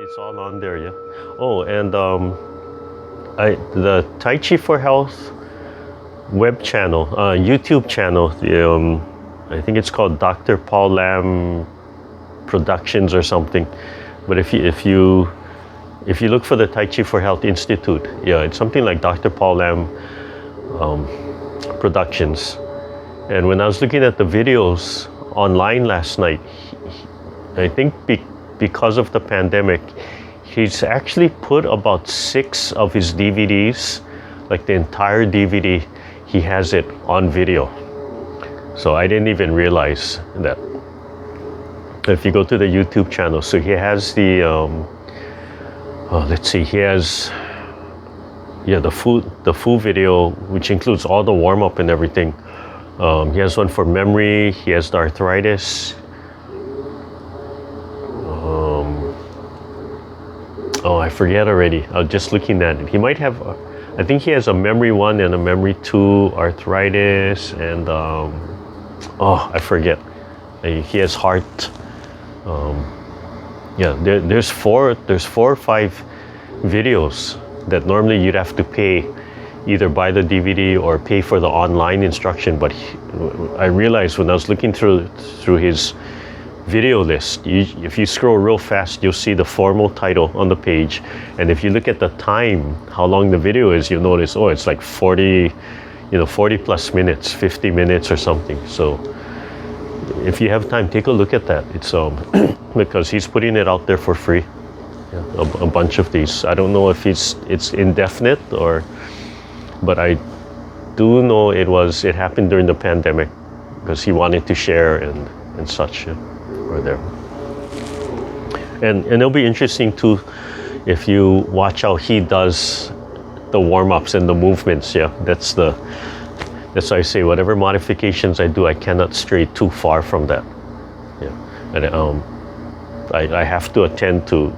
It's all on there, yeah. Oh, and the Tai Chi for Health web channel, YouTube channel. I think it's called Dr. Paul Lam Productions or something. But if you look for the Tai Chi for Health Institute, yeah, it's something like Dr. Paul Lam Productions. And when I was looking at the videos online last night, I think because of the pandemic, he's actually put about 6 of his DVDs, like the entire DVD, he has it on video. So I didn't even realize that. If you go to the YouTube channel, so he has the, let's see, he has, yeah, the full video, which includes all the warm-up and everything. He has one for memory, he has the arthritis. Oh, I forget already. I was just looking at it. He might have, I think he has a memory 1 and a memory 2, arthritis, and oh, I forget. He has heart. Yeah, there's four or 5 videos that normally you'd have to pay, either buy the DVD or pay for the online instruction. But I realized when I was looking through his video list, if you scroll real fast, you'll see the formal title on the page, and if you look at the time, how long the video is, you'll notice, oh, it's like 40 plus minutes, 50 minutes or something. So if you have time, take a look at that. It's because he's putting it out there for free. Yeah, a bunch of these. I don't know if it's indefinite but I do know it happened during the pandemic because he wanted to share and such. Yeah. There, and it'll be interesting too if you watch how he does the warm-ups and the movements. Yeah, that's why I say whatever modifications I do, I cannot stray too far from that. Yeah, and I have to attend to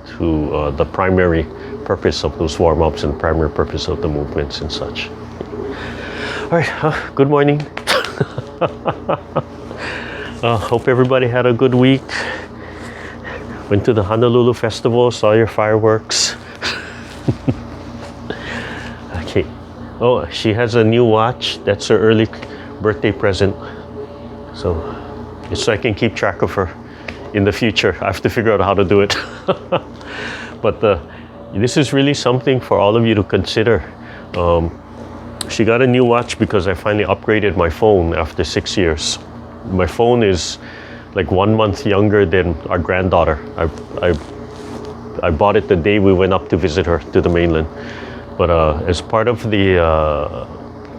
the primary purpose of those warm-ups and primary purpose of the movements and such. All right, good morning. Hope everybody had a good week. Went to the Honolulu Festival, saw your fireworks. Okay. Oh, she has a new watch. That's her early birthday present. So I can keep track of her in the future. I have to figure out how to do it. But this is really something for all of you to consider. She got a new watch because I finally upgraded my phone after 6 years. My phone is like 1 month younger than our granddaughter. I bought it the day we went up to visit her to the mainland. But as part of the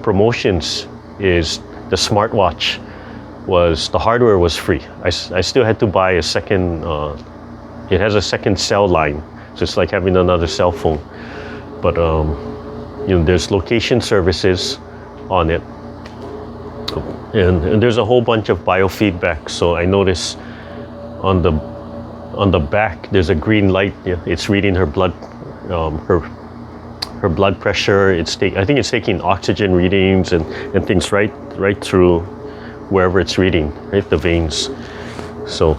promotions is the smartwatch the hardware was free. I still had to buy a second, it has a second cell line. So it's like having another cell phone. But there's location services on it. And there's a whole bunch of biofeedback. So I notice on the back there's a green light. Yeah, it's reading her blood, her blood pressure. I think it's taking oxygen readings and things right through wherever it's reading, right, the veins. So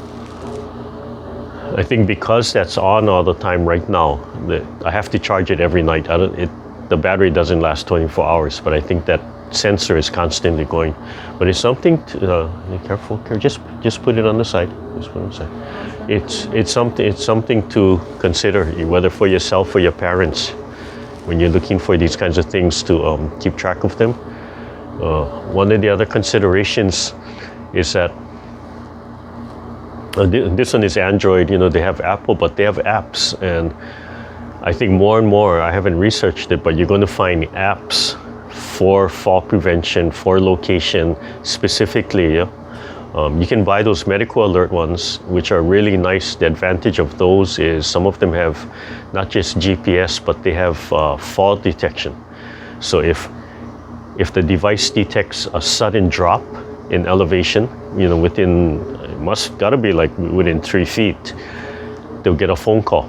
I think because that's on all the time right now, I have to charge it every night. The battery doesn't last 24 hours, but I think that sensor is constantly going. But it's something to be careful. Just put it on the side. Just put it on the side. It's something to consider, whether for yourself or your parents, when you're looking for these kinds of things to keep track of them. One of the other considerations is that this one is Android. They have Apple, but they have apps, and I think more and more, I haven't researched it, but you're going to find apps for fall prevention, for location specifically. Yeah? You can buy those medical alert ones, which are really nice. The advantage of those is some of them have not just GPS, but they have fall detection. So if the device detects a sudden drop in elevation, gotta be like within 3 feet, they'll get a phone call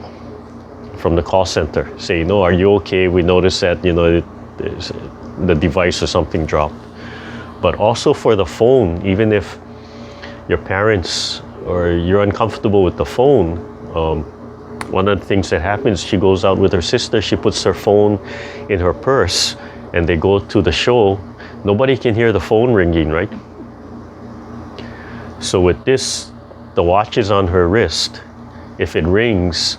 from the call center saying, "No, are you okay? We noticed that the device or something dropped." But also for the phone, even if your parents or you're uncomfortable with the phone, one of the things that happens, she goes out with her sister, she puts her phone in her purse, and they go to the show. Nobody can hear the phone ringing, right? So with this, the watch is on her wrist. If it rings,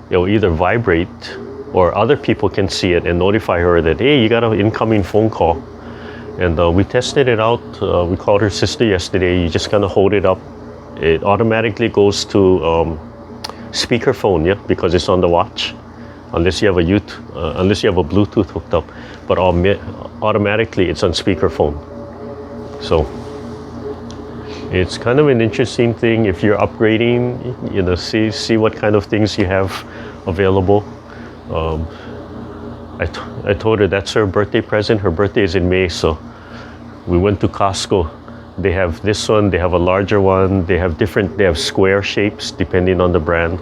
it'll either vibrate or other people can see it and notify her that, hey, you got an incoming phone call. And we tested it out. We called her sister yesterday. You just kind of hold it up. It automatically goes to speakerphone, yeah, because it's on the watch. Unless you have a Bluetooth hooked up, but automatically it's on speakerphone. So it's kind of an interesting thing if you're upgrading. You know, see what kind of things you have available. I told her that's her birthday present. Her birthday is in May, so we went to Costco. They have this one. They have a larger one. They have square shapes depending on the brand.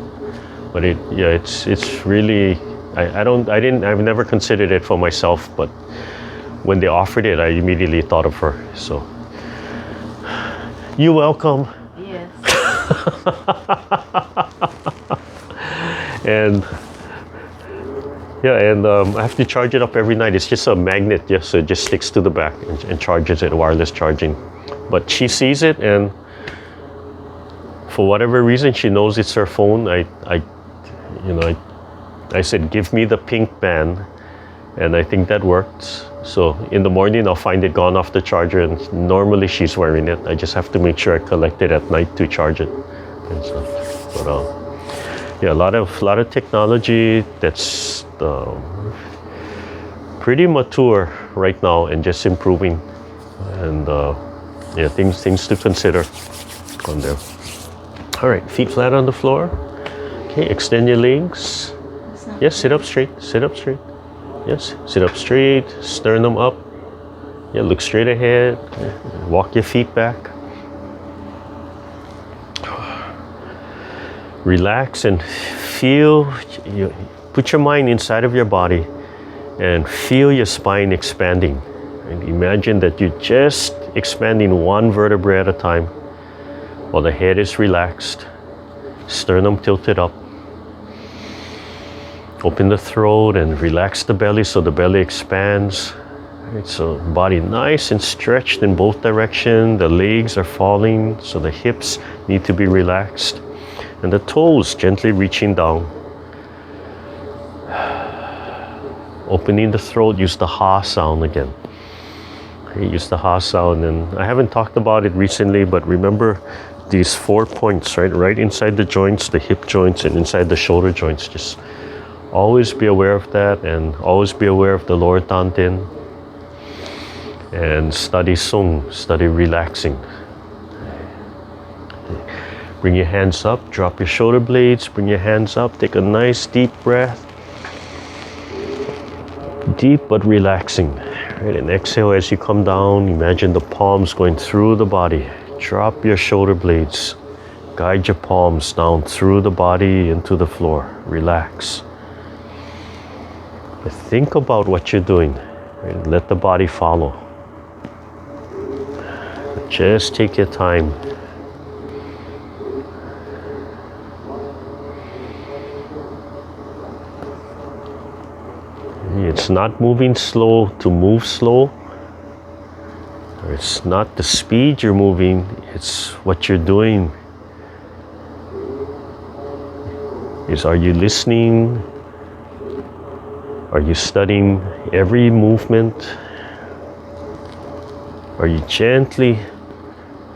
But it's really, I've never considered it for myself, but when they offered it, I immediately thought of her. So, you're welcome. Yes. And I have to charge it up every night. It's just a magnet, so it just sticks to the back and charges it, wireless charging. But she sees it, and for whatever reason, she knows it's her phone. I said, give me the pink band, and I think that worked. So in the morning, I'll find it gone off the charger, and normally she's wearing it. I just have to make sure I collect it at night to charge it. And so, but a lot of technology that's pretty mature right now and just improving, and things to consider on there. All right, feet flat on the floor. Okay, extend your legs. Yes, sit up straight. Yes, sit up straight, sternum up. Yeah, look straight ahead. Walk your feet back. Relax and feel. Put your mind inside of your body and feel your spine expanding. And imagine that you're just expanding one vertebrae at a time while the head is relaxed, sternum tilted up. Open the throat and relax the belly so the belly expands. Right, so body nice and stretched in both directions. The legs are falling, so the hips need to be relaxed. And the toes gently reaching down. Opening the throat, use the ha sound again. Okay, use the ha sound, and I haven't talked about it recently, but remember these 4 points, right inside the joints, the hip joints, and inside the shoulder joints. Just always be aware of that, and always be aware of the lower dantian. And study sung, study relaxing. Bring your hands up, drop your shoulder blades, bring your hands up, take a nice deep breath. Deep but relaxing. Right, and exhale as you come down. Imagine the palms going through the body. Drop your shoulder blades. Guide your palms down through the body into the floor. Relax. Think about what you're doing. Right? Let the body follow. Just take your time. It's not moving slow to move slow. Or it's not the speed you're moving, it's what you're doing. Are you listening? Are you studying every movement? Are you gently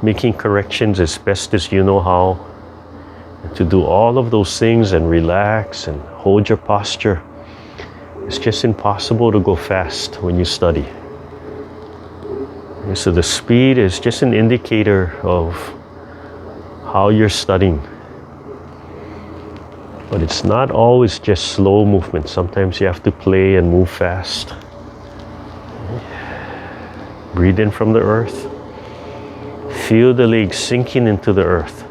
making corrections as best as you know how? And to do all of those things and relax and hold your posture. It's just impossible to go fast when you study. So the speed is just an indicator of how you're studying. But it's not always just slow movement. Sometimes you have to play and move fast. Breathe in from the earth. Feel the legs sinking into the earth.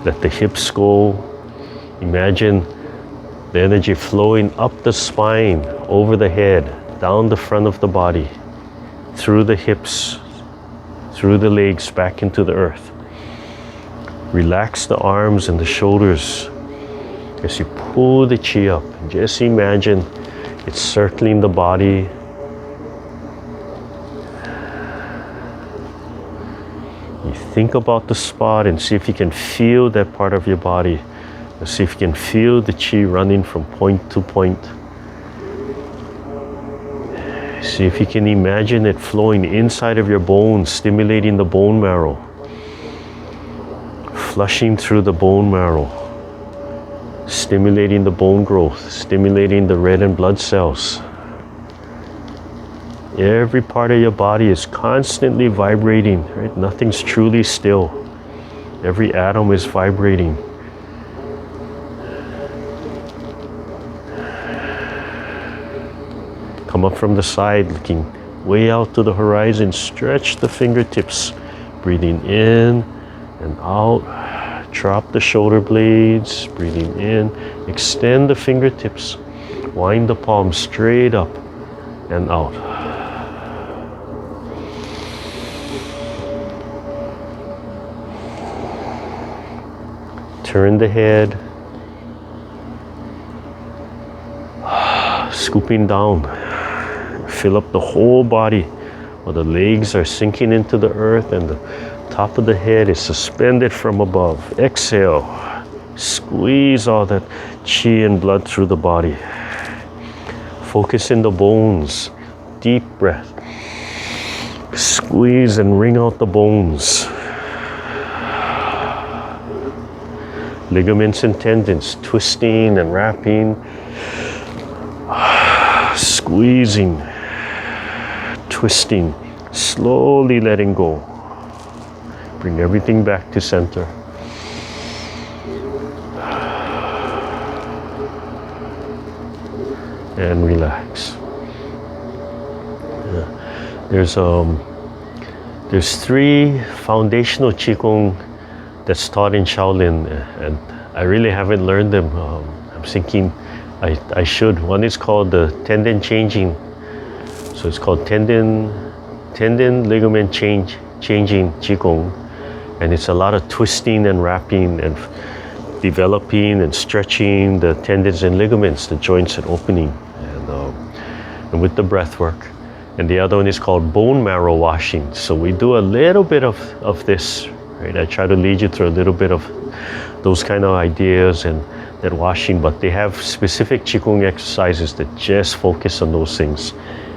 Let the hips go. Imagine the energy flowing up the spine, over the head, down the front of the body, through the hips, through the legs, back into the earth. Relax the arms and the shoulders. As you pull the chi up, just imagine it's circling the body. You think about the spot and see if you can feel that part of your body. See if you can feel the chi running from point to point. See if you can imagine it flowing inside of your bones, stimulating the bone marrow, flushing through the bone marrow, stimulating the bone growth, stimulating the red and blood cells. Every part of your body is constantly vibrating, right? Nothing's truly still. Every atom is vibrating. Come up from the side, looking way out to the horizon. Stretch the fingertips, breathing in and out. Drop the shoulder blades, breathing in. Extend the fingertips. Wind the palms straight up and out. Turn the head. Scooping down. Fill up the whole body while the legs are sinking into the earth and the top of the head is suspended from above. Exhale. Squeeze all that chi and blood through the body. Focus in the bones. Deep breath. Squeeze and wring out the bones. Ligaments and tendons twisting and wrapping. Squeezing. Twisting, slowly letting go. Bring everything back to center. And relax. There's 3 foundational Qigong that's taught in Shaolin, and I really haven't learned them. I'm thinking I should. One is called the tendon changing. So it's called tendon ligament changing Qigong, and it's a lot of twisting and wrapping and developing and stretching the tendons and ligaments, the joints and opening, and with the breath work. And the other one is called bone marrow washing. So we do a little bit of this, right? I try to lead you through a little bit of those kind of ideas and that washing, but they have specific Qigong exercises that just focus on those things.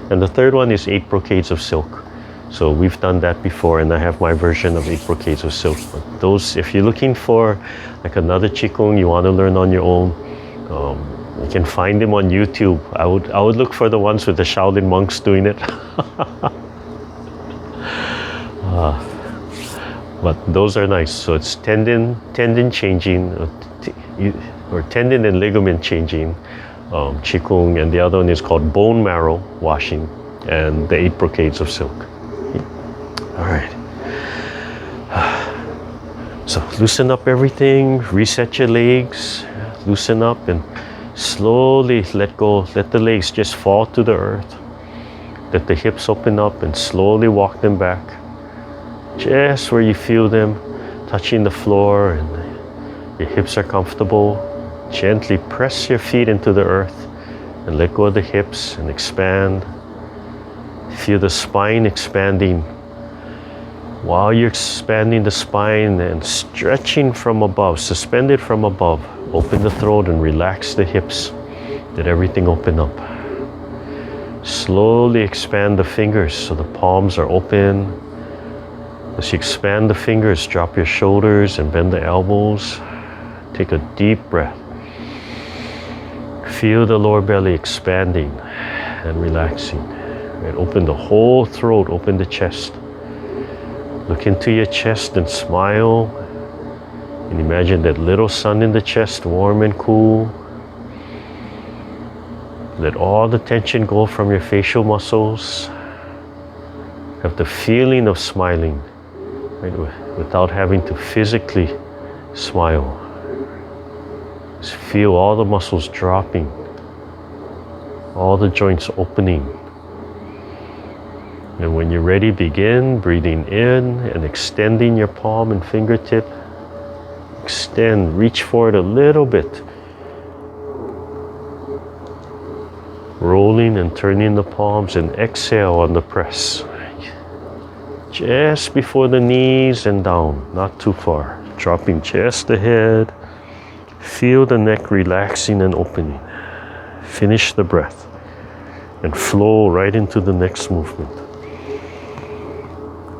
And the third one is 8 brocades of silk. So we've done that before, and I have my version of 8 brocades of silk. But those, if you're looking for like another Qigong you want to learn on your own, you can find them on YouTube. I would look for the ones with the Shaolin monks doing it. But those are nice. So it's tendon changing, or tendon and ligament changing Qigong, and the other one is called bone marrow washing, and the 8 brocades of silk. All right. So loosen up everything, reset your legs, loosen up, and slowly let go. Let the legs just fall to the earth. Let the hips open up and slowly walk them back. Just where you feel them touching the floor and your hips are comfortable. Gently press your feet into the earth and let go of the hips and expand. Feel the spine expanding. While you're expanding the spine and stretching from above, suspended from above, open the throat and relax the hips. Let everything open up. Slowly expand the fingers so the palms are open. As you expand the fingers, drop your shoulders and bend the elbows. Take a deep breath. Feel the lower belly expanding and relaxing. And open the whole throat, open the chest. Look into your chest and smile. And imagine that little sun in the chest, warm and cool. Let all the tension go from your facial muscles. Have the feeling of smiling, right? Without having to physically smile. Just feel all the muscles dropping, all the joints opening. And when you're ready, begin breathing in and extending your palm and fingertip. Extend, reach forward a little bit. Rolling and turning the palms, and exhale on the press. Just before the knees and down, not too far. Dropping just ahead. Feel the neck relaxing and opening. Finish the breath and flow right into the next movement.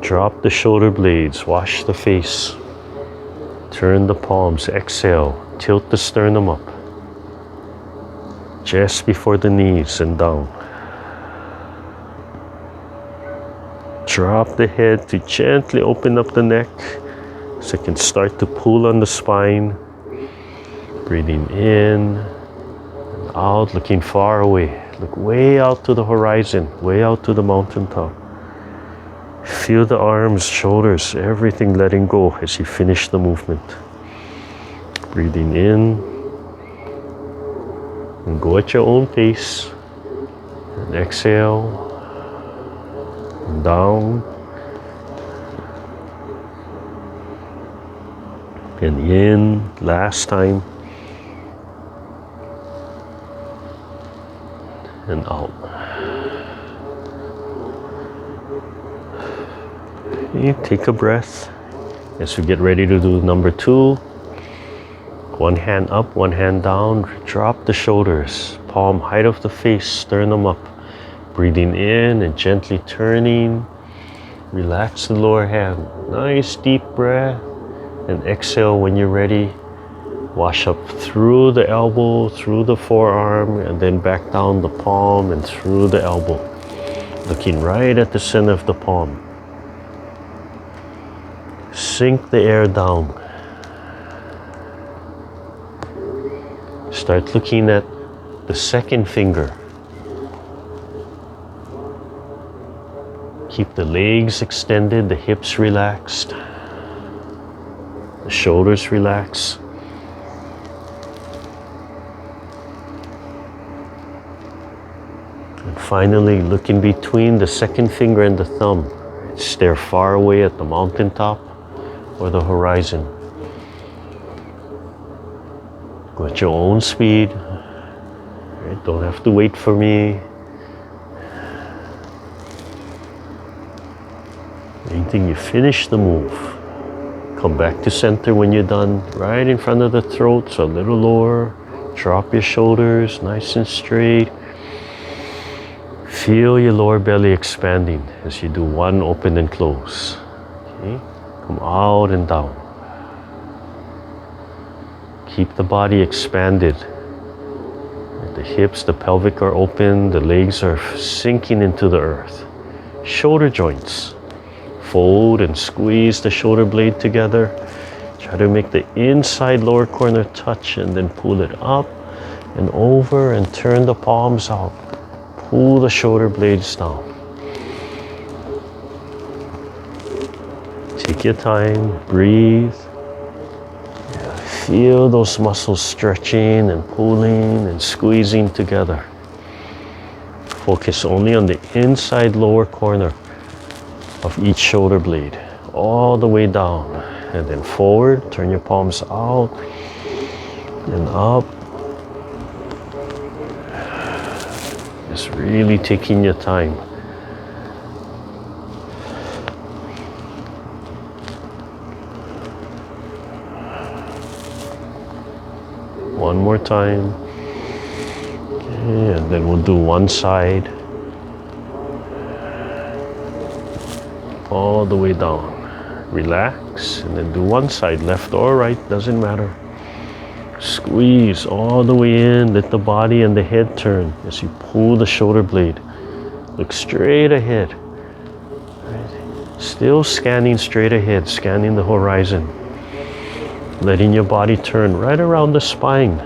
Drop the shoulder blades, wash the face. Turn the palms, exhale, tilt the sternum up. Just before the knees and down. Drop the head to gently open up the neck so it can start to pull on the spine. Breathing in and out, looking far away. Look way out to the horizon, way out to the mountaintop. Feel the arms, shoulders, everything letting go as you finish the movement. Breathing in and go at your own pace. And exhale. And down. And in, last time. And out. Okay, take a breath as we get ready to do number 2. One hand up, one hand down. Drop the shoulders, palm height of the face, sternum up. Breathing in and gently turning. Relax the lower hand. Nice deep breath. And exhale when you're ready. Wash up through the elbow, through the forearm, and then back down the palm and through the elbow. Looking right at the center of the palm. Sink the air down. Start looking at the second finger. Keep the legs extended, the hips relaxed, the shoulders relaxed. And finally, look in between the second finger and the thumb. Stare far away at the mountaintop or the horizon. Go at your own speed. Don't have to wait for me. Anything you finish the move. Come back to center when you're done. Right in front of the throat, so a little lower. Drop your shoulders nice and straight. Feel your lower belly expanding as you do one open and close. Okay? Come out and down. Keep the body expanded. The hips, the pelvic are open, the legs are sinking into the earth. Shoulder joints. Fold and squeeze the shoulder blade together. Try to make the inside lower corner touch and then pull it up and over and turn the palms out. Pull the shoulder blades down. Take your time, breathe. Feel those muscles stretching and pulling and squeezing together. Focus only on the inside lower corner of each shoulder blade, all the way down. And then forward, turn your palms out and up. Just really taking your time. One more time. Okay, and then we'll do one side. All the way down. Relax and then do one side, left or right, doesn't matter. Squeeze all the way in, let the body and the head turn as you pull the shoulder blade. Look straight ahead. Right. Still scanning straight ahead, scanning the horizon. Letting your body turn right around the spine.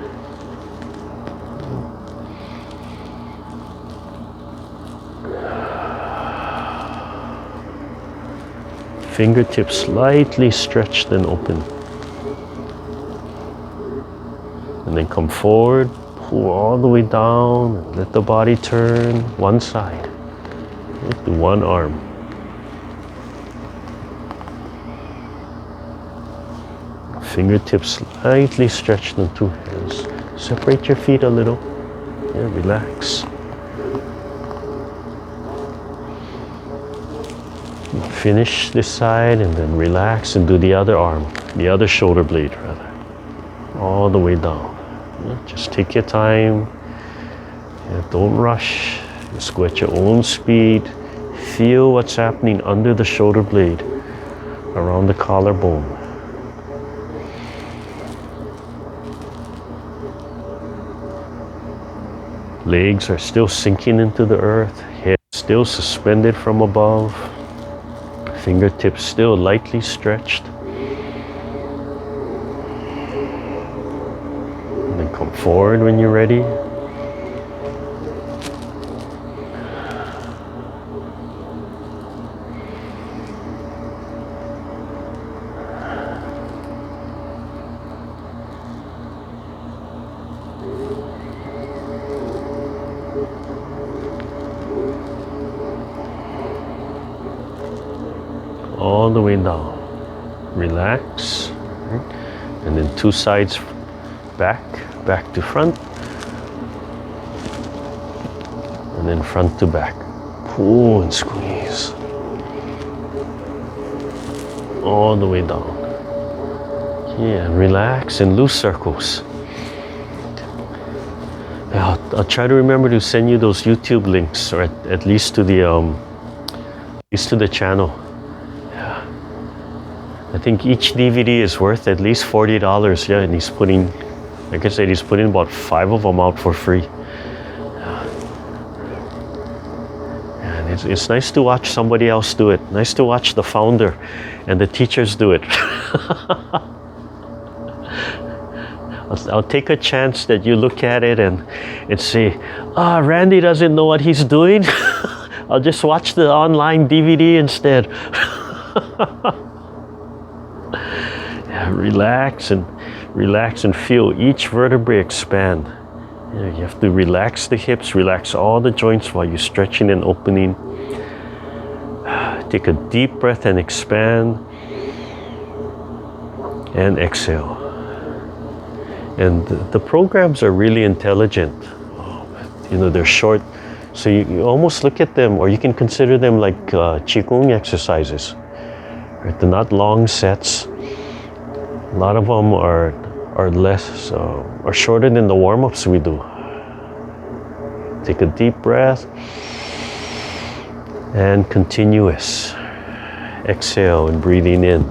Fingertips slightly stretched and open. And then come forward, pull all the way down, and let the body turn one side. With the one arm. Fingertips slightly stretched in two hands. Separate your feet a little. Yeah, relax. Finish this side and then relax and do the other arm, the other shoulder blade rather, all the way down. Just take your time. Don't rush. Just go at your own speed. Feel what's happening under the shoulder blade, around the collarbone. Legs are still sinking into the earth. Head still suspended from above. Fingertips still lightly stretched. And then come forward when you're ready. All the way down. Relax. And then two sides back to front. And then front to back. Pull and squeeze. All the way down. Yeah, and relax and loose circles. I'll try to remember to send you those YouTube links, or at least to the channel. I think each DVD is worth at least $40. Yeah, and he's putting, like I said, he's putting about 5 of them out for free. And it's nice to watch somebody else do it. Nice to watch the founder and the teachers do it. I'll take a chance that you look at it and say, Randy doesn't know what he's doing. I'll just watch the online DVD instead. Relax and feel each vertebrae expand. You have to relax the hips, relax all the joints while you're stretching and opening. Take a deep breath and expand. And exhale. And the programs are really intelligent. They're short. So you almost look at them, or you can consider them like Qigong exercises. Right? They're not long sets. A lot of them are less, are shorter than the warm-ups we do. Take a deep breath and continuous. Exhale and breathing in.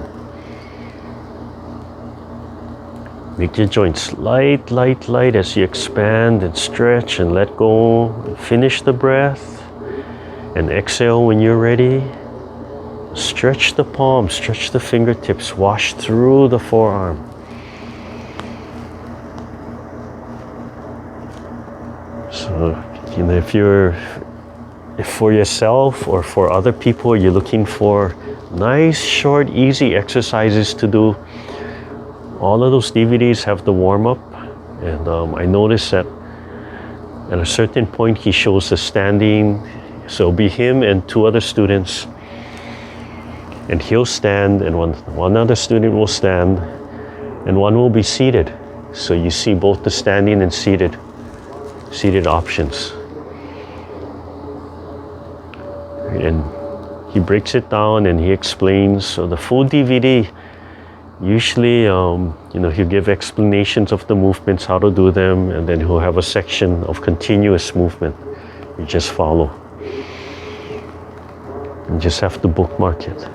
Make your joints light, light, light as you expand and stretch and let go. Finish the breath and exhale when you're ready. Stretch the palms, stretch the fingertips, wash through the forearm. So, if for yourself or for other people you're looking for nice, short, easy exercises to do, all of those DVDs have the warm-up. And I noticed that at a certain point he shows the standing. So it'll be him and 2 other students. And he'll stand, and one other student will stand, and one will be seated. So you see both the standing and seated options. And he breaks it down and he explains. So the full DVD, usually, he'll give explanations of the movements, how to do them, and then he'll have a section of continuous movement. You just follow. You just have to bookmark it.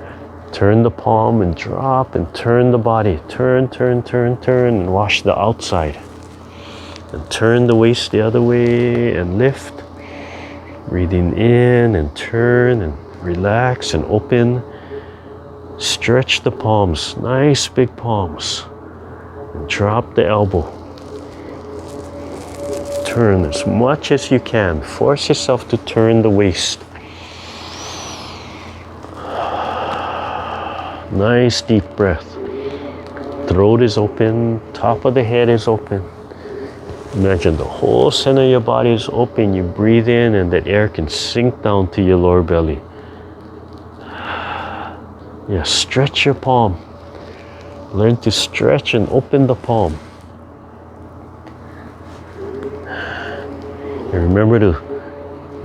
Turn the palm and drop and turn the body. Turn, and wash the outside. And turn the waist the other way and lift. Breathing in and turn and relax and open. Stretch the palms, nice big palms. And drop the elbow. Turn as much as you can. Force yourself to turn the waist. Nice deep breath. Throat is open, top of the head is open. Imagine the whole center of your body is open. You breathe in and that air can sink down to your lower belly. Yeah, stretch your palm. Learn to stretch and open the palm. And remember to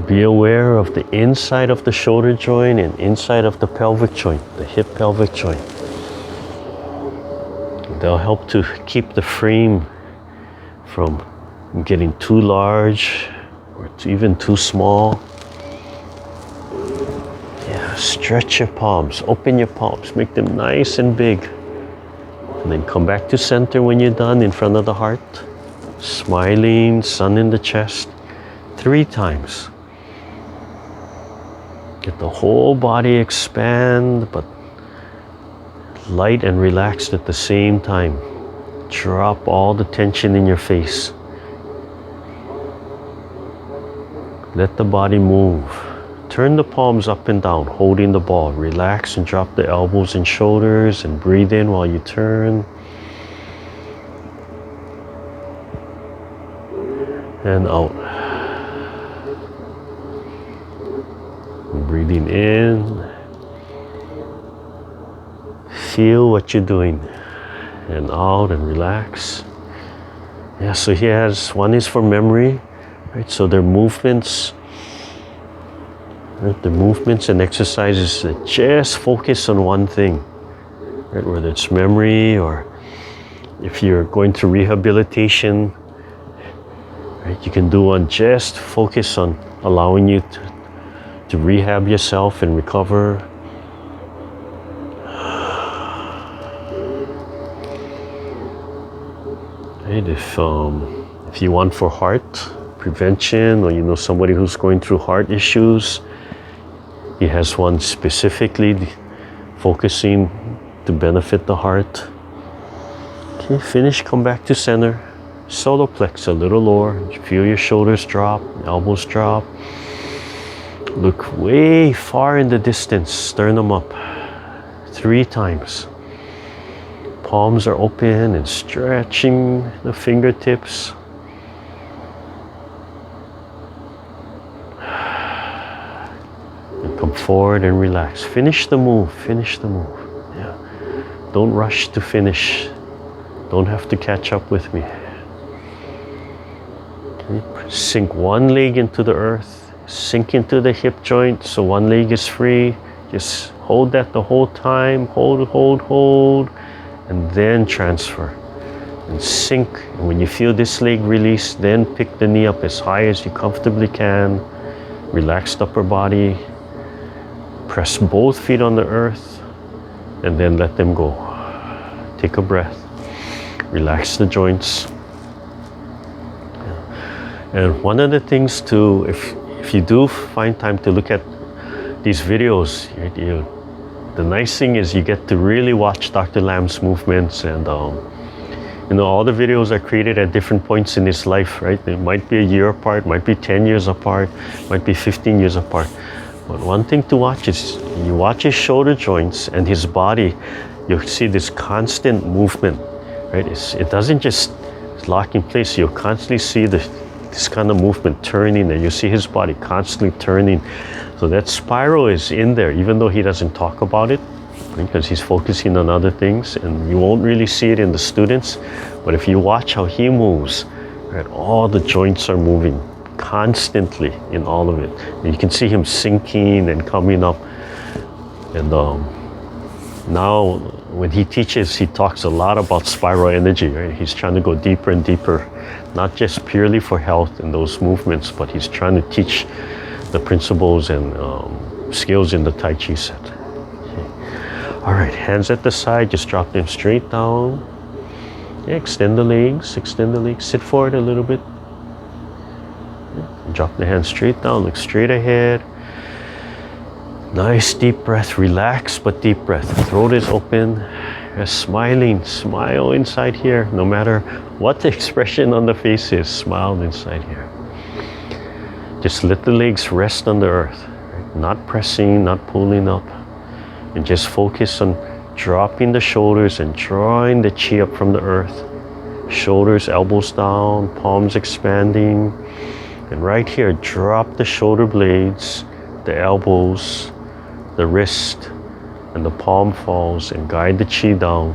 Be aware of the inside of the shoulder joint and inside of the pelvic joint, the hip pelvic joint. They'll help to keep the frame from getting too large or even too small. Yeah, stretch your palms, open your palms, make them nice and big. And then come back to center when you're done in front of the heart. Smiling, sun in the chest, 3 times. Get the whole body expand, but light and relaxed at the same time. Drop all the tension in your face. Let the body move. Turn the palms up and down, holding the ball. Relax and drop the elbows and shoulders and breathe in while you turn. And out. Breathing in. Feel what you're doing. And out and relax. Yeah, so he has, one is for memory, right? So their movements, right? The movements and exercises that just focus on one thing, right? Whether it's memory or if you're going through rehabilitation, right? You can do one just focus on allowing you to rehab yourself and recover. Right? If you want for heart prevention, or you know somebody who's going through heart issues, he has one specifically focusing to benefit the heart. Okay, finish, come back to center. Solar plex a little lower. Feel your shoulders drop, elbows drop. Look way far in the distance, sternum up. 3 times. Palms are open and stretching the fingertips. And come forward and relax. Finish the move, finish the move. Yeah. Don't rush to finish. Don't have to catch up with me. Okay. Sink one leg into the earth. Sink into the hip joint so one leg is free. Just hold that the whole time. Hold, hold, hold. And then transfer and sink. And when you feel this leg release, then pick the knee up as high as you comfortably can. Relax the upper body. Press both feet on the earth and then let them go. Take a breath. Relax the joints. And one of the things too, if you do find time to look at these videos, the nice thing is you get to really watch Dr. Lam's movements, and you know, all the videos are created at different points in his life, right? It might be a year apart, might be 10 years apart, might be 15 years apart. But one thing to watch is you watch his shoulder joints and his body, you'll see this constant movement, right? It doesn't just lock in place. You'll constantly see this kind of movement turning, and you see his body constantly turning. So that spiral is in there, even though he doesn't talk about it, because he's focusing on other things, and you won't really see it in the students. But if you watch how he moves, right, all the joints are moving constantly in all of it. And you can see him sinking and coming up. And now when he teaches, he talks a lot about spiral energy, right? He's trying to go deeper and deeper, not just purely for health and those movements, but he's trying to teach the principles and skills in the Tai Chi set. Okay. All right, hands at the side, just drop them straight down. Yeah, extend the legs, sit forward a little bit. Yeah. Drop the hands straight down, look straight ahead. Nice deep breath, relax but deep breath. Throat is open, you're smiling, smile inside here. No matter what the expression on the face is, smile inside here. Just let the legs rest on the earth, right? Not pressing, not pulling up. And just focus on dropping the shoulders and drawing the chi up from the earth. Shoulders, elbows down, palms expanding. And right here, drop the shoulder blades, the elbows, the wrist, and the palm falls, and guide the chi down.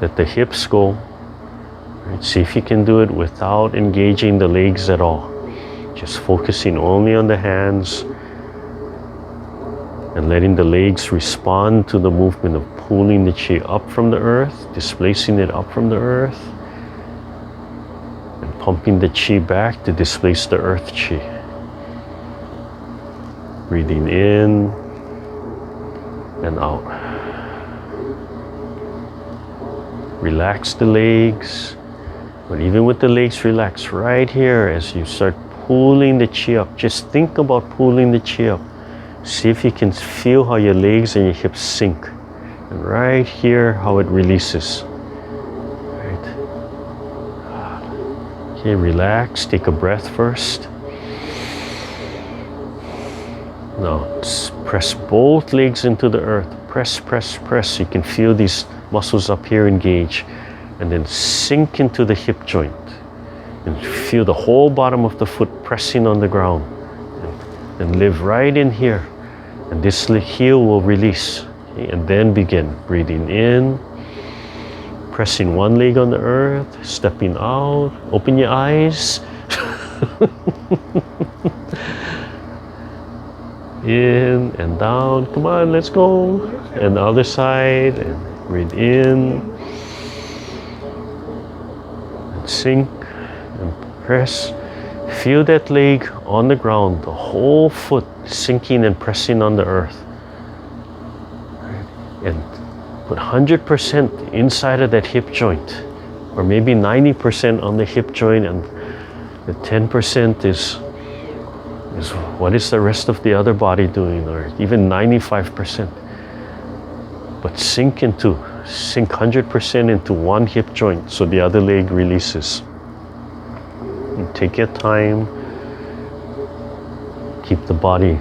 Let the hips go. Right, see if you can do it without engaging the legs at all. Just focusing only on the hands and letting the legs respond to the movement of pulling the chi up from the earth, displacing it up from the earth, and pumping the chi back to displace the earth chi. Breathing in and out. Relax the legs, but even with the legs relaxed, right here as you start pulling the chi up, just think about pulling the chi up. See if you can feel how your legs and your hips sink. And right here, how it releases. Right. Okay, relax, take a breath first. Now, press both legs into the earth. Press, press, press. You can feel these muscles up here engage. And then sink into the hip joint. And feel the whole bottom of the foot pressing on the ground. And live right in here. And this heel will release. Okay? And then begin breathing in. Pressing one leg on the earth. Stepping out. Open your eyes. In and down. Come on, let's go. And the other side. And breathe in. And sink. And press. Feel that leg on the ground, the whole foot sinking and pressing on the earth. And put 100% inside of that hip joint, or maybe 90% on the hip joint, and the 10% is what is the rest of the other body doing, or even 95%. But sink 100% into one hip joint so the other leg releases. Take your time, keep the body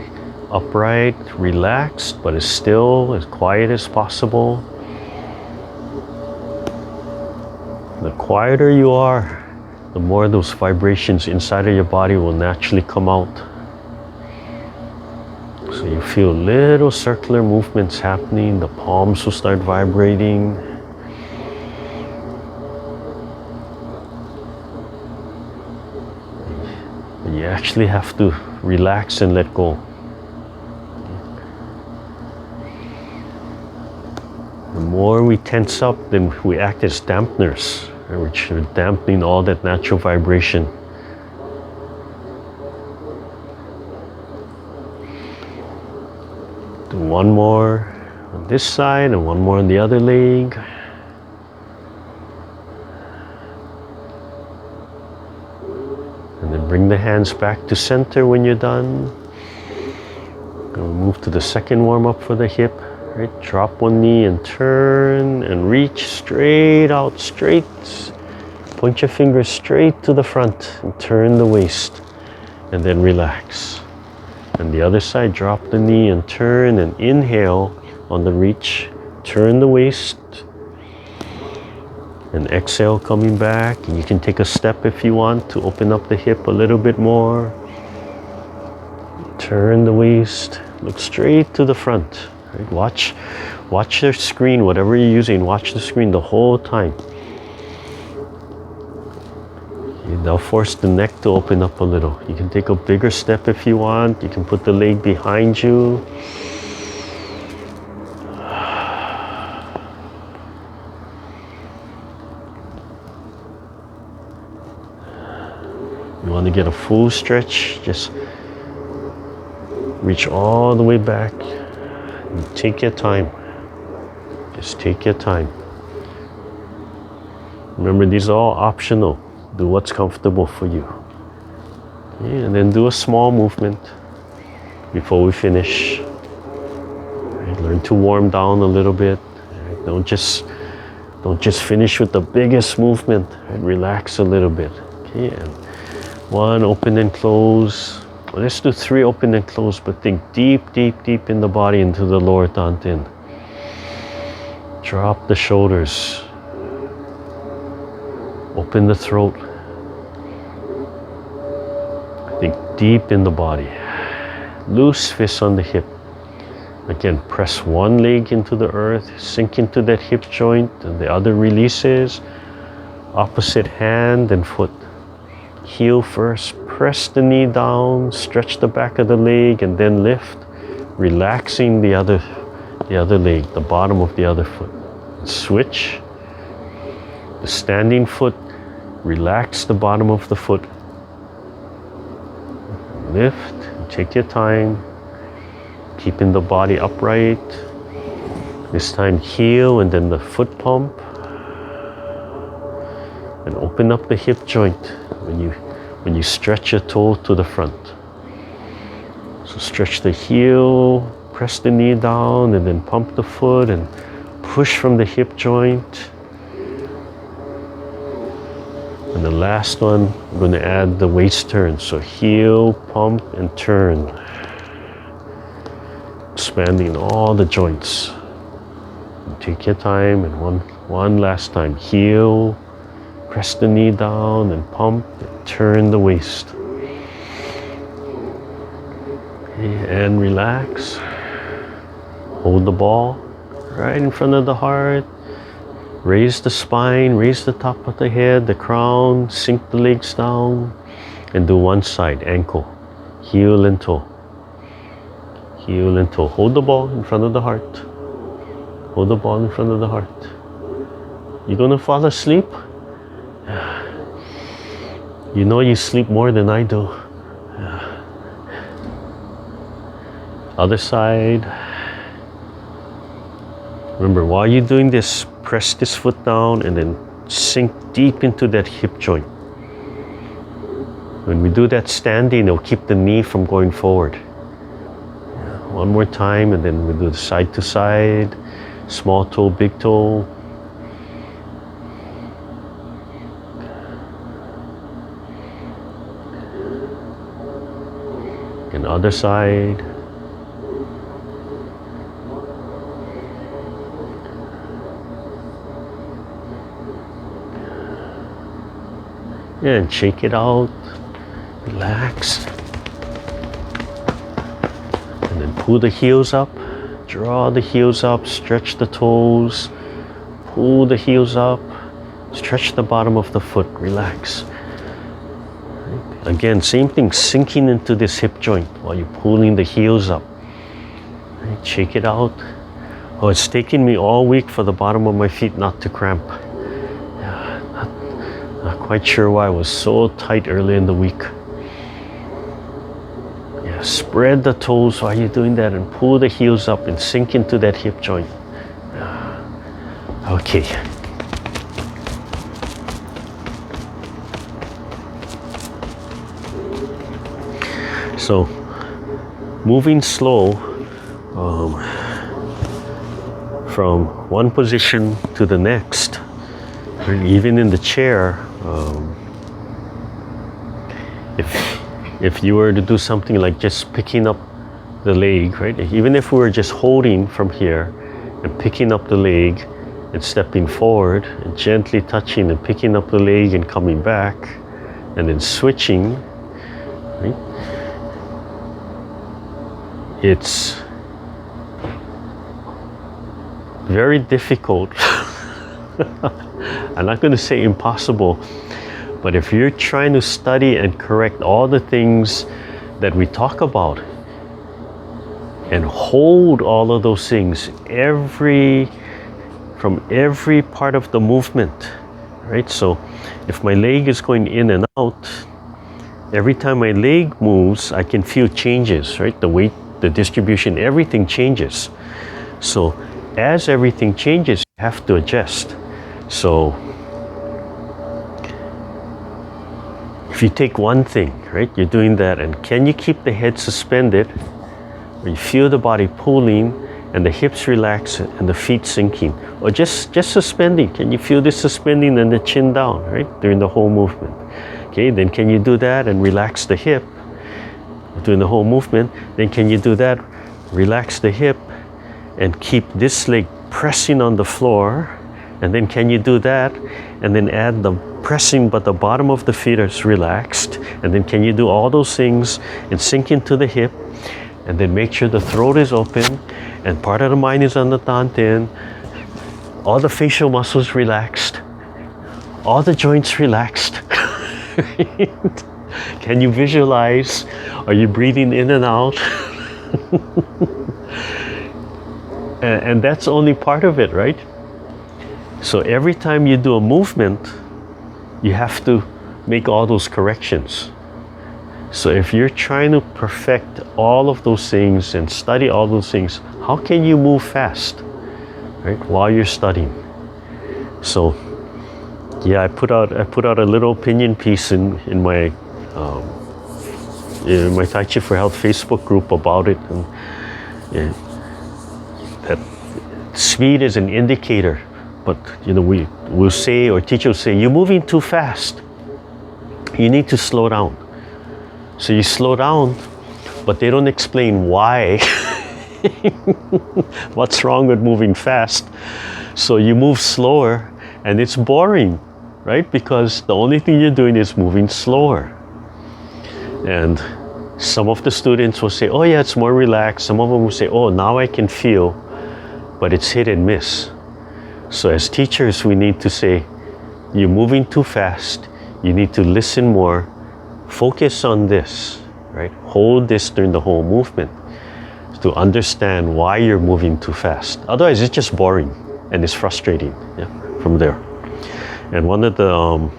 upright, relaxed, but as still, as quiet as possible. The quieter you are, the more those vibrations inside of your body will naturally come out. So you feel little circular movements happening, the palms will start vibrating. You actually have to relax and let go. The more we tense up, then we act as dampeners, which are dampening all that natural vibration. Do one more on this side and one more on the other leg. And then bring the hands back to center when you're done. Go move to the second warm-up for the hip. Right? Drop one knee and turn and reach straight out, straight. Point your fingers straight to the front and turn the waist. And then relax. And the other side, drop the knee and turn and inhale on the reach. Turn the waist. And exhale, coming back. And you can take a step if you want to open up the hip a little bit more. Turn the waist. Look straight to the front. Right? Watch the screen, whatever you're using. Watch the screen the whole time. Okay, now force the neck to open up a little. You can take a bigger step if you want. You can put the leg behind you. You want to get a full stretch, just reach all the way back. And take your time. Just take your time. Remember, these are all optional. Do what's comfortable for you. Okay, and then do a small movement before we finish. Right, learn to warm down a little bit. Right, don't just finish with the biggest movement. Right, relax a little bit. Okay, and one, open and close. Well, let's do 3 open and close, but think deep, deep, deep in the body into the lower dantian. Drop the shoulders. Open the throat. Think deep in the body. Loose fists on the hip. Again, press one leg into the earth, sink into that hip joint, and the other releases. Opposite hand and foot. Heel first. press the knee down, stretch the back of the leg, and then lift, relaxing the other leg, the bottom of the other foot. Switch. The standing foot, relax the bottom of the foot. Lift, take your time, keeping the body upright. This time heel and then the foot pump. And open up the hip joint when you stretch your toe to the front. So stretch the heel, press the knee down, and then pump the foot and push from the hip joint. And the last one, I'm going to add the waist turn. So heel, pump, and turn. Expanding all the joints. And take your time, and one last time. Heel, press the knee down, and pump, and turn the waist. And relax. Hold the ball right in front of the heart. Raise the spine, raise the top of the head, the crown, sink the legs down, and do one side, ankle, heel and toe. Heel and toe. Hold the ball in front of the heart. Hold the ball in front of the heart. You gonna fall asleep? You know you sleep more than I do. Other side. Remember, while you're doing this, press this foot down and then sink deep into that hip joint. When we do that standing, it'll keep the knee from going forward. One more time, and then we do the side to side, small toe, big toe. And other side. And shake it out, relax. And then pull the heels up, draw the heels up, stretch the toes, pull the heels up, stretch the bottom of the foot, relax. Again, same thing, sinking into this hip joint while you're pulling the heels up. Shake it out. Oh, it's taken me all week for the bottom of my feet not to cramp. Not quite sure why I was so tight early in the week. Yeah, spread the toes while you're doing that and pull the heels up and sink into that hip joint. Okay. So, moving slow from one position to the next, even in the chair. If you were to do something like just picking up the leg, right? Even if we were just holding from here and picking up the leg and stepping forward and gently touching and picking up the leg and coming back and then switching, right? It's very difficult. I'm not going to say impossible, but if you're trying to study and correct all the things that we talk about and hold all of those things from every part of the movement, right? So if my leg is going in and out, every time my leg moves, I can feel changes, right? The weight, the distribution, everything changes. So as everything changes, you have to adjust. So if you take one thing, right, you're doing that, and can you keep the head suspended, where you feel the body pulling and the hips relax and the feet sinking, or just suspending? Can you feel this suspending and the chin down, right, during the whole movement? Okay, then can you do that and relax the hip during the whole movement? Then can you do that, relax the hip and keep this leg pressing on the floor? And then can you do that and then add the pressing but the bottom of the feet is relaxed? And then can you do all those things and sink into the hip and then make sure the throat is open and part of the mind is on the dantian, all the facial muscles relaxed, all the joints relaxed. Can you visualize? Are you breathing in and out? And that's only part of it, right? So every time you do a movement, you have to make all those corrections. So if you're trying to perfect all of those things and study all those things, how can you move fast, right, while you're studying? So yeah, I put out a little opinion piece in my Tai Chi for Health Facebook group about it, and yeah, that speed is an indicator, but we'll say, or teacher will say, you're moving too fast. You need to slow down. So you slow down, but they don't explain why. What's wrong with moving fast? So you move slower, and it's boring, right? Because the only thing you're doing is moving slower. And some of the students will say, oh yeah, it's more relaxed. Some of them will say, oh, now I can feel, but it's hit and miss. So as teachers, we need to say, you're moving too fast. You need to listen more. Focus on this, right? Hold this during the whole movement to understand why you're moving too fast. Otherwise, it's just boring and it's frustrating, yeah, from there. And one of the,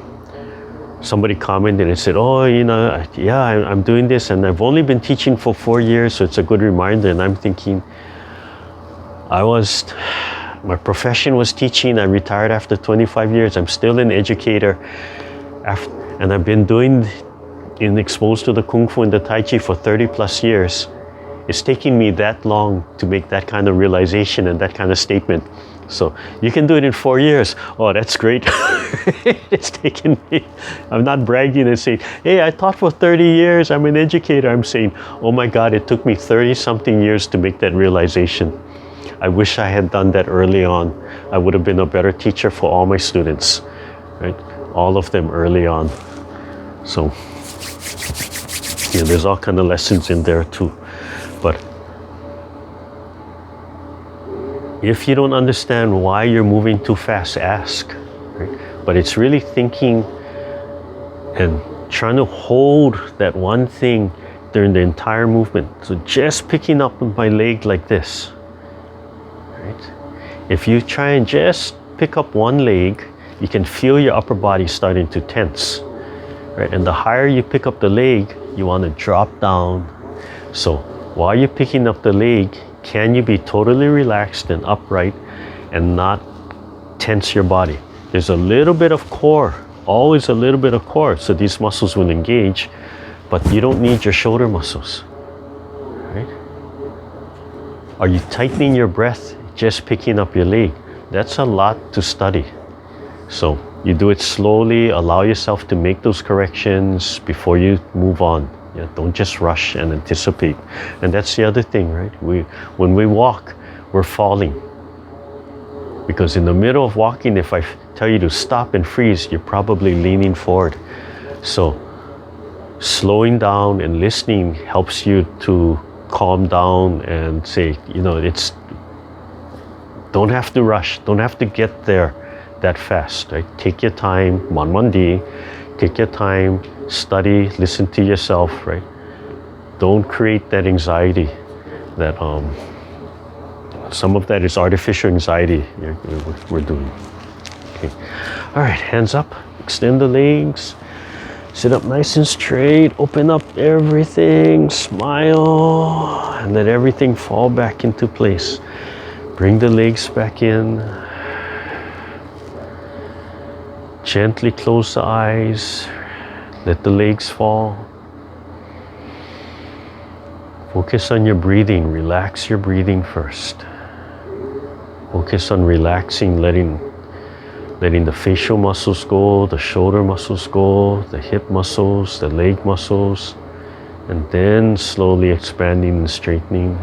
somebody commented and said, oh, yeah, I'm doing this and I've only been teaching for 4 years, so it's a good reminder. And I'm thinking, my profession was teaching. I retired after 25 years. I'm still an educator. And I've been exposed to the Kung Fu and the Tai Chi for 30 plus years. It's taking me that long to make that kind of realization and that kind of statement. So you can do it in 4 years. Oh, that's great. It's taken me, I'm not bragging and saying, hey, I taught for 30 years. I'm an educator. I'm saying, oh my God, it took me 30 something years to make that realization. I wish I had done that early on. I would have been a better teacher for all my students, right? All of them early on. So, there's all kind of lessons in there too. But if you don't understand why you're moving too fast, ask, right? But it's really thinking and trying to hold that one thing during the entire movement. So just picking up my leg like this, right? If you try and just pick up one leg, you can feel your upper body starting to tense, right? And the higher you pick up the leg, you want to drop down. So while you're picking up the leg, can you be totally relaxed and upright and not tense your body? There's a little bit of core, always a little bit of core, so these muscles will engage, but you don't need your shoulder muscles, right? Are you tightening your breath just picking up your leg? That's a lot to study. So you do it slowly, allow yourself to make those corrections before you move on. Yeah, don't just rush and anticipate. And that's the other thing, right? When we walk, we're falling. Because in the middle of walking, if I tell you to stop and freeze, you're probably leaning forward. So slowing down and listening helps you to calm down and say, don't have to rush, don't have to get there that fast, right? Take your time, Manmandi, take your time, study, listen to yourself, right? Don't create that anxiety that some of that is artificial anxiety we're doing. Okay. All right, hands up, extend the legs, sit up nice and straight, open up everything, smile, and let everything fall back into place. Bring the legs back in. Gently close the eyes, let the legs fall. Focus on your breathing, relax your breathing first. Focus on relaxing, letting the facial muscles go, the shoulder muscles go, the hip muscles, the leg muscles, and then slowly expanding and straightening.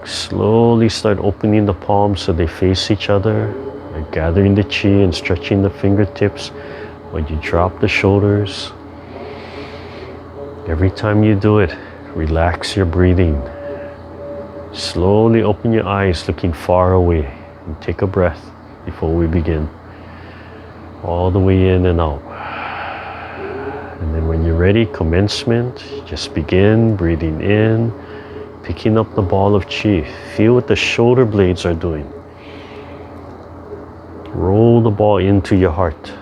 Slowly start opening the palms so they face each other, like gathering the chi and stretching the fingertips when you drop the shoulders. Every time you do it, relax your breathing. Slowly open your eyes, looking far away, and take a breath before we begin. all the way in and out. And then when you're ready, commencement, just begin breathing in, picking up the ball of chi. Feel what the shoulder blades are doing. Roll the ball into your heart.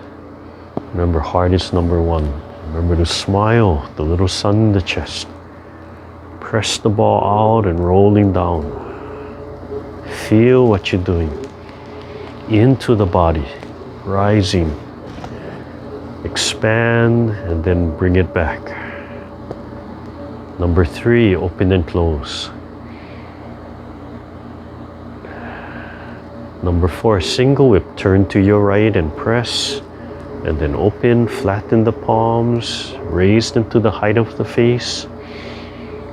Remember, heart is number one. Remember to smile, the little sun in the chest. Press the ball out and rolling down. Feel what you're doing. Into the body, rising. Expand and then bring it back. Number three, open and close. Number four, single whip. Turn to your right and press. And then open, flatten the palms, raise them to the height of the face.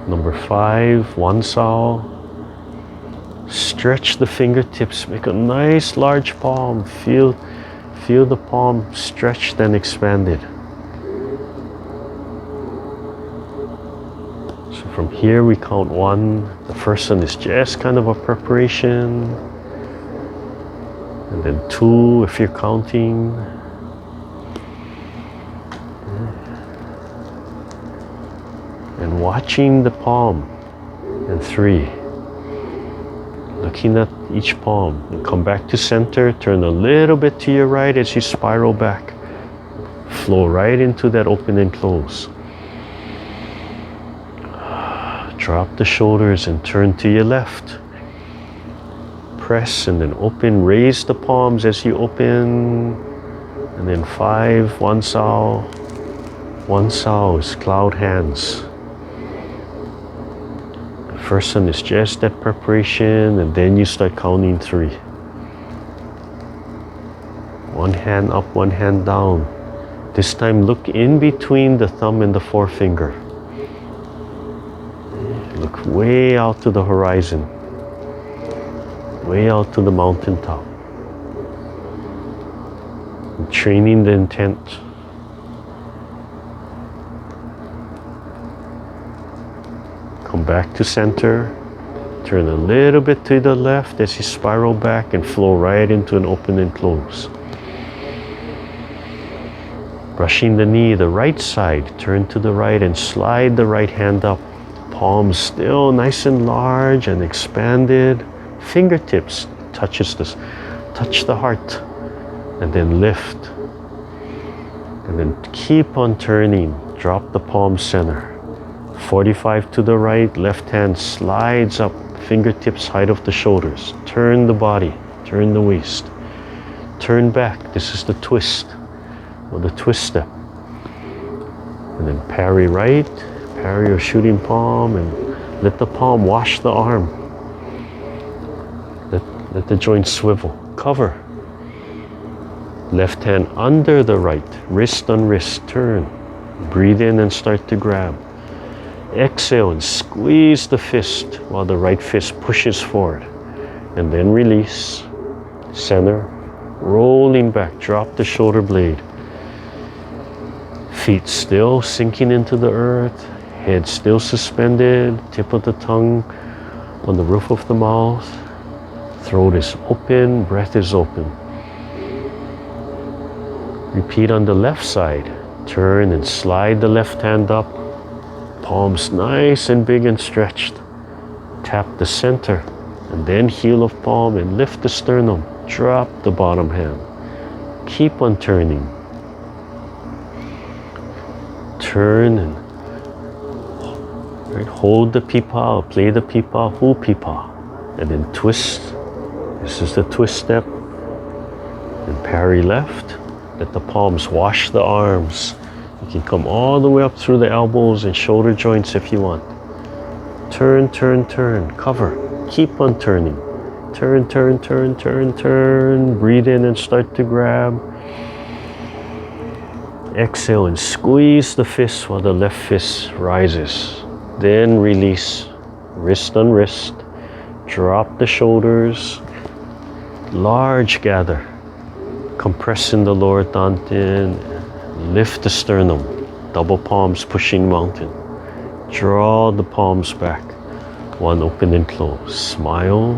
Number five, one sao. Stretch the fingertips, make a nice large palm. Feel the palm stretched and expanded. So from here we count one. The first one is just kind of a preparation. And then two if you're counting. And watching the palm. And three. Looking at each palm. And come back to center. Turn a little bit to your right as you spiral back. Flow right into that open and close. Drop the shoulders and turn to your left. Press and then open. Raise the palms as you open. And then five, one sao. One sao is cloud hands. First one is just that preparation, and then you start counting three. One hand up, one hand down. This time look in between the thumb and the forefinger. Look way out to the horizon. Way out to the mountaintop. Training the intent. Come back to center. Turn a little bit to the left as you spiral back and flow right into an open and close. Brushing the knee, the right side, turn to the right and slide the right hand up. Palms still nice and large and expanded. Fingertips touch the heart, and then lift. And then keep on turning. Drop the palm center. 45 to the right, left hand slides up, fingertips height of the shoulders. Turn the body, turn the waist. Turn back, this is the twist, or the twist step. And then parry right, parry your shooting palm, and let the palm wash the arm. Let the joint swivel, cover. Left hand under the right, wrist on wrist, turn. Breathe in and start to grab. Exhale and squeeze the fist while the right fist pushes forward. And then release. Center. Rolling back. Drop the shoulder blade. Feet still sinking into the earth. Head still suspended. Tip of the tongue on the roof of the mouth. Throat is open. Breath is open. Repeat on the left side. Turn and slide the left hand up. Palms nice and big and stretched. Tap the center and then heel of palm and lift the sternum. Drop the bottom hand. Keep on turning. Turn and hold the pipa, play the pipa, hu pipa. And then twist. This is the twist step. And parry left. Let the palms wash the arms. You can come all the way up through the elbows and shoulder joints if you want. Turn, turn, turn. Cover. Keep on turning. Turn, turn, turn, turn, turn. Breathe in and start to grab. Exhale and squeeze the fist while the left fist rises. Then release. Wrist on wrist. Drop the shoulders. Large gather. Compress in the lower dantian. Lift the sternum, double palms pushing mountain. Draw the palms back. One open and close. Smile.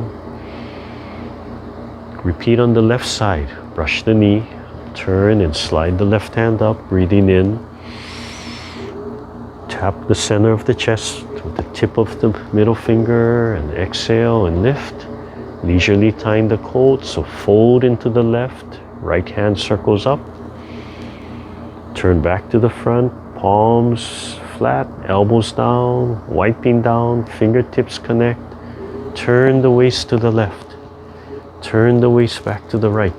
Repeat on the left side. Brush the knee. Turn and slide the left hand up, breathing in. Tap the center of the chest with the tip of the middle finger and exhale and lift. Leisurely tying the coat, so fold into the left, right hand circles up. Turn back to the front, palms flat, elbows down, wiping down, fingertips connect. Turn the waist to the left. Turn the waist back to the right.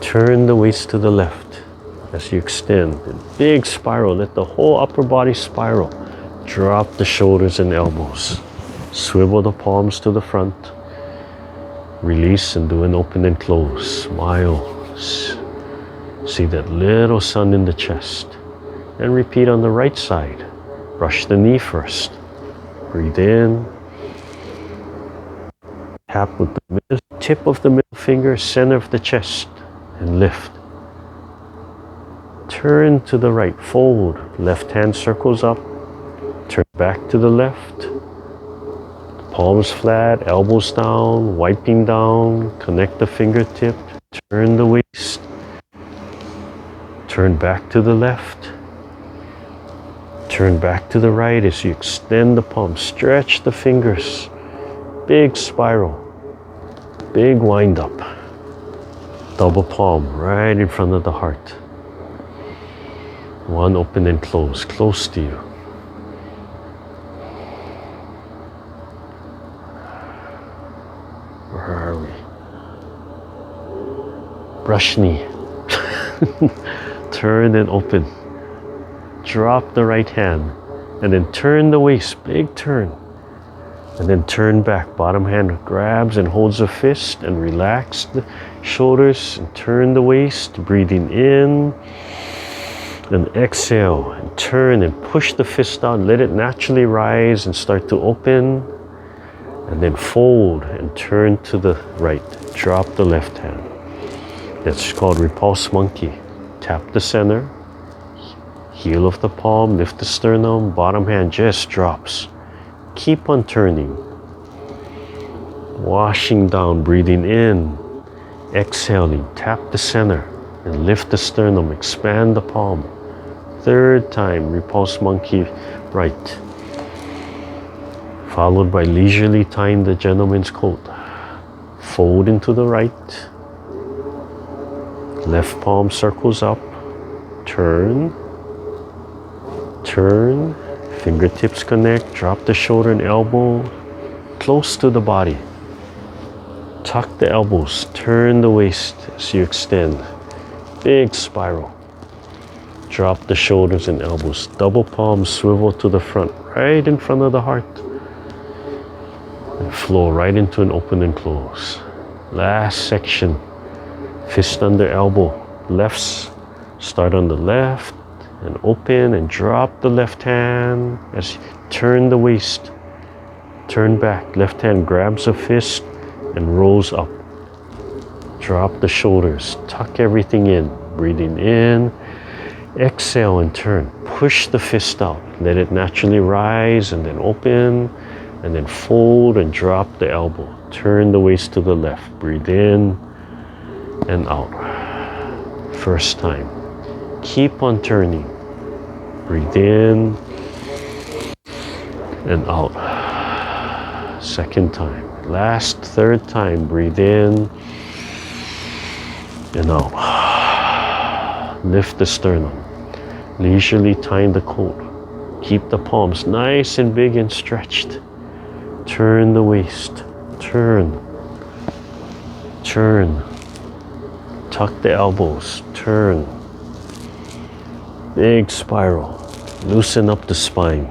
Turn the waist to the left as you extend. Big spiral, let the whole upper body spiral. Drop the shoulders and elbows. Swivel the palms to the front. Release and do an open and close. Smile. See that little sun in the chest. And repeat on the right side. Brush the knee first. Breathe in. Tap with the tip of the middle finger, center of the chest, and lift. Turn to the right, fold. Left hand circles up. Turn back to the left. Palms flat, elbows down, wiping down. Connect the fingertip. Turn the waist. Turn back to the left. Turn back to the right as you extend the palms. Stretch the fingers. Big spiral. Big wind up. Double palm right in front of the heart. One open and close, close to you. Where are we? Brush knee. Turn and open. Drop the right hand and then turn the waist, big turn. And then turn back. Bottom hand grabs and holds a fist and relax the shoulders and turn the waist, breathing in. Then exhale and turn and push the fist down. Let it naturally rise and start to open. And then fold and turn to the right. Drop the left hand. That's called repulse monkey. Tap the center. Heel of the palm, lift the sternum. Bottom hand just drops. Keep on turning. Washing down, breathing in. Exhaling, tap the center and lift the sternum. Expand the palm. Third time, repulse monkey right. Followed by leisurely tying the gentleman's coat. Fold into the right. Left palm circles up. Turn. Turn. Fingertips connect. Drop the shoulder and elbow close to the body. Tuck the elbows. Turn the waist as you extend. Big spiral. Drop the shoulders and elbows. Double palms swivel to the front, right in front of the heart. And flow right into an open and close. Last section. Fist under elbow. Lefts start on the left and open and drop the left hand as you turn the waist. Turn back. Left hand grabs a fist and rolls up. Drop the shoulders. Tuck everything in. Breathing in. Exhale and turn. Push the fist out. Let it naturally rise and then open. And then fold and drop the elbow. Turn the waist to the left. Breathe in and out. First time. Keep on turning. Breathe in and out. Second time. Last, third time. Breathe in and out. Lift the sternum. Leisurely tying the coat. Keep the palms nice and big and stretched. Turn the waist. Turn. Turn. Tuck the elbows. Turn. Big spiral. Loosen up the spine.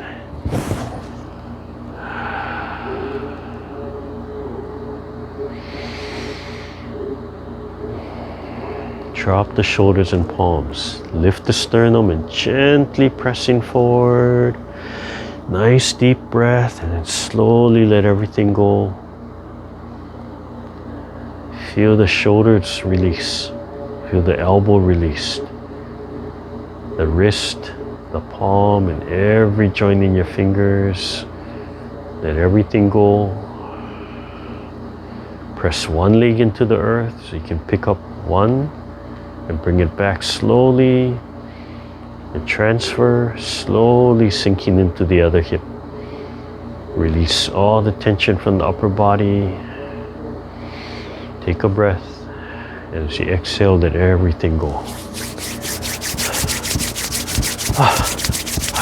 Drop the shoulders and palms. Lift the sternum and gently pressing forward. Nice deep breath and then slowly let everything go. Feel the shoulders release. Feel the elbow released. The wrist, the palm, and every joint in your fingers. Let everything go. Press one leg into the earth so you can pick up one. and bring it back slowly, and transfer, slowly sinking into the other hip. Release all the tension from the upper body. Take a breath, and as you exhale, let everything go.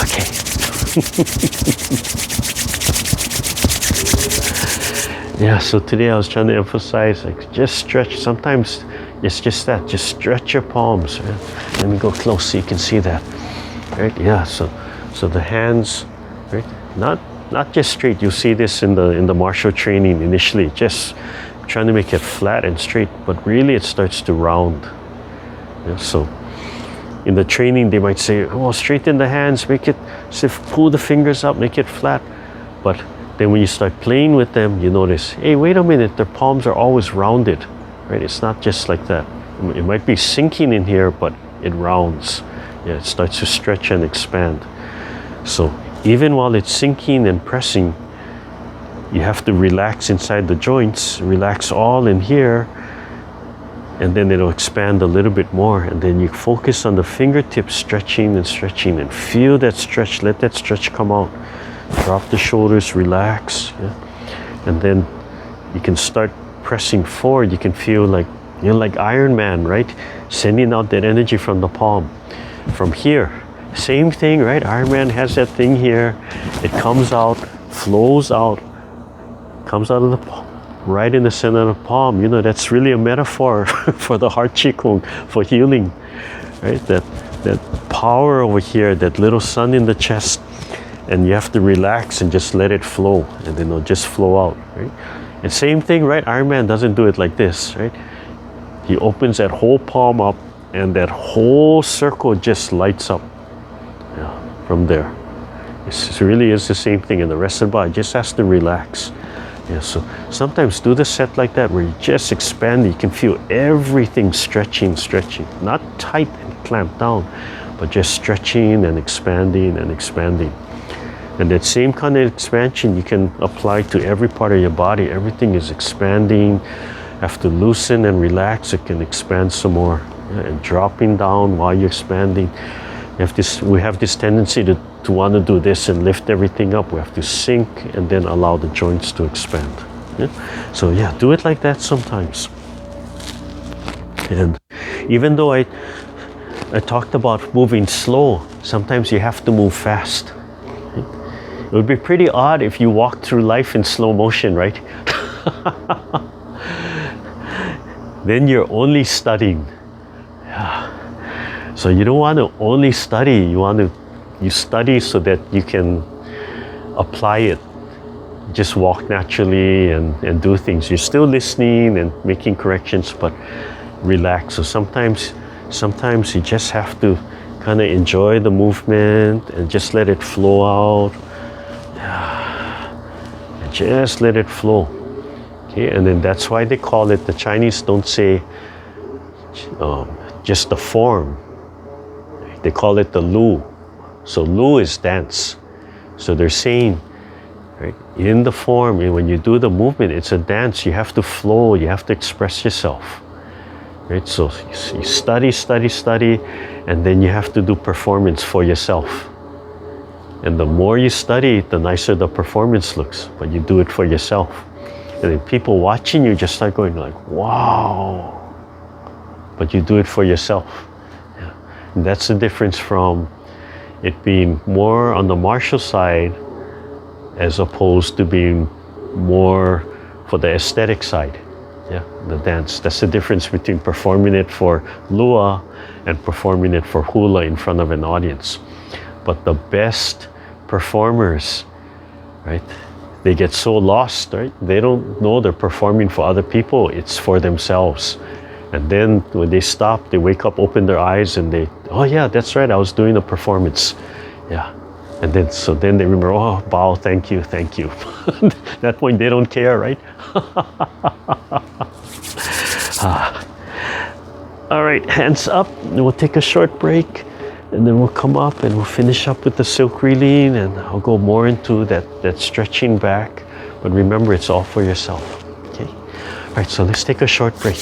Okay. Yeah, so today I was trying to emphasize, like, just stretch. Sometimes it's just that, just stretch your palms. Right? Let me go close so you can see that. Right? Yeah, so the hands, right? Not just straight. You'll see this in the martial training initially, just trying to make it flat and straight, but really it starts to round. Yeah, so in the training they might say, oh, straighten the hands, make it, so pull the fingers up, make it flat. But then when you start playing with them, you notice, hey, wait a minute, their palms are always rounded, right? It's not just like that. It might be sinking in here, but it rounds. Yeah, it starts to stretch and expand. So even while it's sinking and pressing, you have to relax inside the joints, relax all in here, and then it'll expand a little bit more. And then you focus on the fingertips stretching and stretching, and feel that stretch, let that stretch come out. Drop the shoulders, relax, yeah? And then you can start pressing forward. You can feel like, you're like Iron Man, right? Sending out that energy from the palm. From here, same thing, right? Iron Man has that thing here. It comes out, flows out, comes out of the palm, right in the center of the palm. You know, that's really a metaphor for the heart Qigong, for healing, right? That power over here, that little sun in the chest, and you have to relax and just let it flow, and then it'll just flow out, right? And same thing, right? Iron Man doesn't do it like this, right? He opens that whole palm up, and that whole circle just lights up, yeah, from there. It really is the same thing, and the rest of the body just has to relax. Yeah, so sometimes do the set like that, where you just expand. You can feel everything stretching, not tight and clamped down, but just stretching and expanding and expanding. And that same kind of expansion you can apply to every part of your body. Everything is expanding. After loosen and relax, it can expand some more. Yeah, and dropping down while you're expanding. We have this tendency to want to do this and lift everything up. We have to sink and then allow the joints to expand. Yeah? So yeah, do it like that sometimes. And even though I talked about moving slow, sometimes you have to move fast. It would be pretty odd if you walked through life in slow motion, right? Then you're only studying. Yeah. So you don't want to only study, you study so that you can apply it. Just walk naturally and do things. You're still listening and making corrections, but relax. So sometimes you just have to kind of enjoy the movement and just let it flow out. And just let it flow. Okay, and then that's why they call it, the Chinese don't say just the form. They call it the Lu. So Lu is dance. So they're saying, right, in the form, when you do the movement, it's a dance. You have to flow, you have to express yourself. Right? So you study, and then you have to do performance for yourself. And the more you study, the nicer the performance looks, but you do it for yourself. And then people watching you just start going like, wow. But you do it for yourself. Yeah. And that's the difference from it being more on the martial side as opposed to being more for the aesthetic side. Yeah, the dance. That's the difference between performing it for Lua and performing it for hula in front of an audience. But the best performers, right, they get so lost, right? They don't know they're performing for other people. It's for themselves. And then when they stop, they wake up, open their eyes, and they, oh yeah, that's right, I was doing a performance. Yeah. And then, so then they remember, oh, bow, thank you. At that point, they don't care, right? All right, hands up. And we'll take a short break, and then we'll come up and we'll finish up with the silk reeling, and I'll go more into that stretching back. But remember, it's all for yourself. Okay. All right, so let's take a short break.